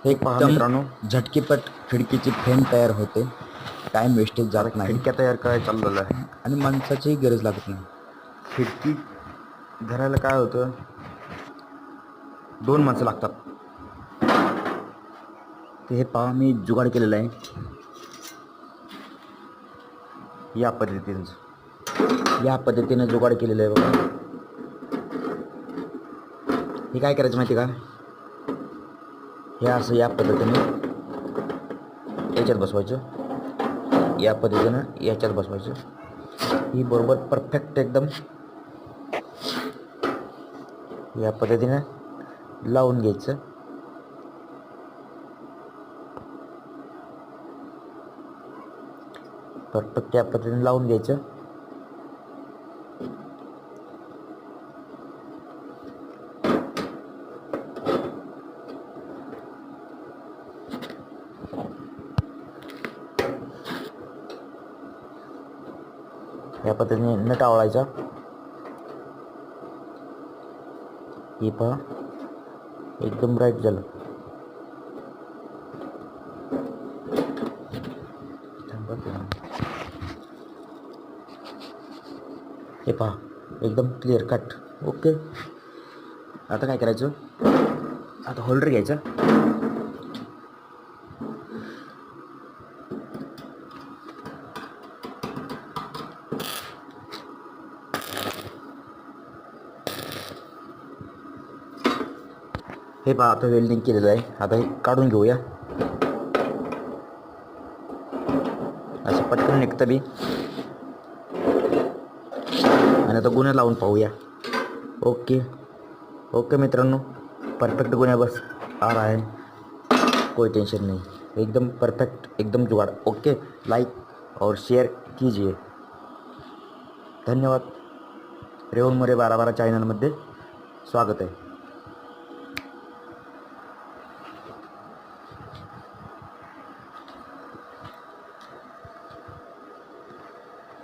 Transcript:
पहा एकदम मित्रांनो, झटकीपट खिडकीची फ्रेम तयार होते, टाईम वेस्टेज आता जात नाही खिडक्या तयार करायला चाललेलं आहे. आणि माणसाचीही गरज लागत नाही. खिडकी धरायला काय होतं, 2 माणसं लागतात. ते हे पहा, मी जुगाड केलेलं आहे या पद्धतीनं जुगाड केलेलं आहे बघा. हे काय करायचं माहिती का, हे असं या पद्धतीने याच्यात बसवायचं, या पद्धतीनं याच्यात बसवायचं. ही बरोबर परफेक्ट एकदम या पद्धतीनं लावून घ्यायचं. परफेक्ट या पद्धतीने लावून घ्यायचं. या पद्धतीने नट आवळायचा. हे पहा, एकदम राईट झालं. हे पहा, एकदम क्लिअर कट. ओके. आता काय करायचं, आता होल्डर घ्यायचा. हे पहा, आता वेल्डिंग केलेलं आहे. आता हे काढून घेऊया. असं पटकन निघतं बी. आणि आता गुन्हा लावून पाहूया. ओके मित्रांनो, परफेक्ट गुन्हा बस आ रहा है, कोई टेंशन नहीं, एकदम परफेक्ट, एकदम जुगाड़. ओके, लाइक और शेयर कीजिए. धन्यवाद. रेवण मोरे 1212 चॅनलमध्ये स्वागत आहे.